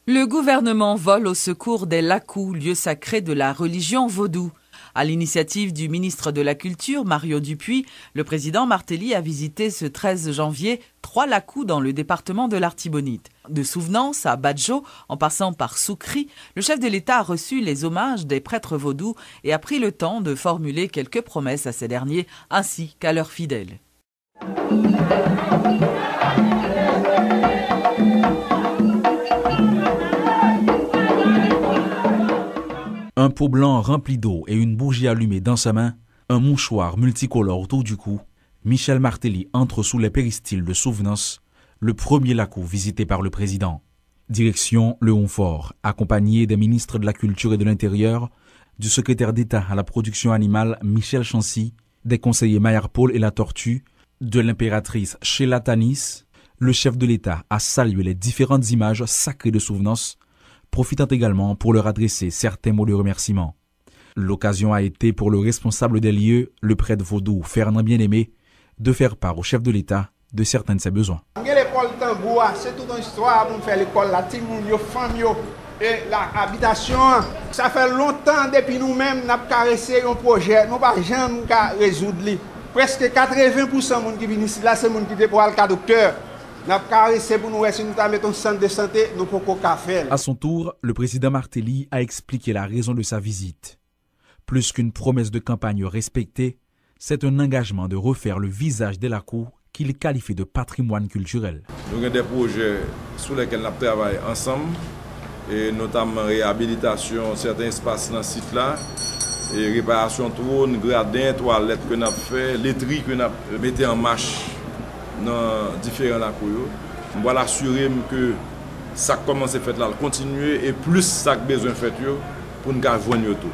Le gouvernement vole au secours des Lakou, lieu sacré de la religion vaudou. À l'initiative du ministre de la Culture, Mario Dupuy, le président Martelly a visité ce 13 janvier 3 Lakou dans le département de l'Artibonite. De Souvenance à Badjo, en passant par Soukri, le chef de l'État a reçu les hommages des prêtres vaudous et a pris le temps de formuler quelques promesses à ces derniers ainsi qu'à leurs fidèles. Un pot blanc rempli d'eau et une bougie allumée dans sa main, un mouchoir multicolore autour du cou, Michel Martelly entre sous les péristyles de Souvenance, le premier Lakou visité par le président. Direction le Honfort, accompagné des ministres de la Culture et de l'Intérieur, du secrétaire d'État à la production animale Michel Chancy, des conseillers Maillard Paul et la Tortue, de l'impératrice Sheila Tanis, le chef de l'État a salué les différentes images sacrées de Souvenance, profitant également pour leur adresser certains mots de remerciement. L'occasion a été pour le responsable des lieux, le prêtre vaudou Fernand Bien-Aimé, de faire part au chef de l'État de certains de ses besoins. L'école Tamboua, c'est toute une histoire pour faire l'école, la timoun, la famille et l'habitation. Ça fait longtemps depuis nous-mêmes, nous avons caressé un projet, nous n'avons jamais résoudre. Presque 80% des gens qui viennent ici, là, c'est des gens qui sont pour le docteur. Nous avons caressé pour nous, si nous mettons un centre de santé, nous ne pouvons pas faire. À son tour, le président Martelly a expliqué la raison de sa visite. Plus qu'une promesse de campagne respectée, c'est un engagement de refaire le visage des Lakou qu'il qualifie de patrimoine culturel. Nous avons des projets sur lesquels nous travaillons ensemble, et notamment réhabilitation de certains espaces dans ce site-là, et réparation de trônes, gradins, toilettes que nous avons fait, laiterie que nous avons mis en marche dans différents Lakou. Je vais l'assurer que ça commence à faire là, continuer et plus ça a besoin de faire pour nous joindre tout.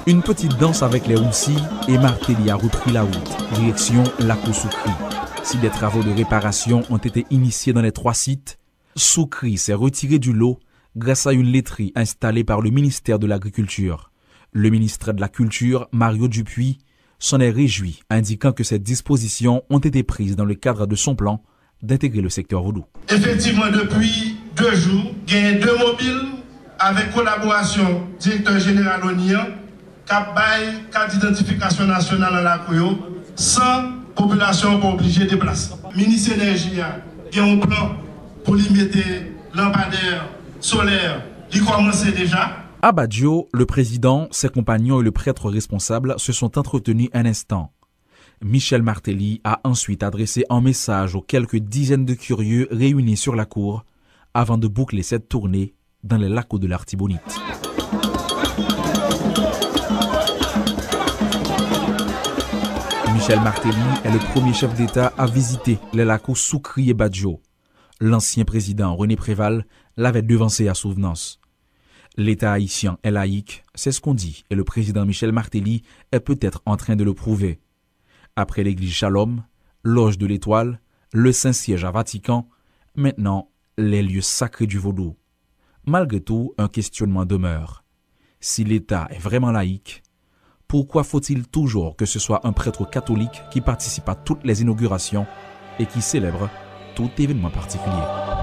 Une petite danse avec les roussis et Martelly a repris la route, direction Lakou Soukri. Si des travaux de réparation ont été initiés dans les 3 sites, Soukri s'est retiré du lot grâce à une laiterie installée par le ministère de l'Agriculture. Le ministre de la Culture, Mario Dupuy, s'en est réjoui, indiquant que ces dispositions ont été prises dans le cadre de son plan d'intégrer le secteur vaudou. Effectivement, depuis 2 jours, il y a 2 mobiles avec collaboration directeur général ONIA, cap bail, carte d'identification nationale à la Lakou, sans population pas obligée de déplacer. Le ministre de l'Énergie a un plan pour limiter lampadaire solaire, il commence déjà. À Badjo, le président, ses compagnons et le prêtre responsable se sont entretenus un instant. Michel Martelly a ensuite adressé un message aux quelques dizaines de curieux réunis sur la cour avant de boucler cette tournée dans les Lakou de l'Artibonite. Michel Martelly est le premier chef d'État à visiter les Lakou Soukri et Badjo. L'ancien président René Préval l'avait devancé à Souvenance. L'État haïtien est laïque, c'est ce qu'on dit, et le président Michel Martelly est peut-être en train de le prouver. Après l'église Shalom, l'Loge de l'Étoile, le Saint-Siège à Vatican, maintenant les lieux sacrés du vaudou. Malgré tout, un questionnement demeure. Si l'État est vraiment laïque, pourquoi faut-il toujours que ce soit un prêtre catholique qui participe à toutes les inaugurations et qui célèbre tout événement particulier?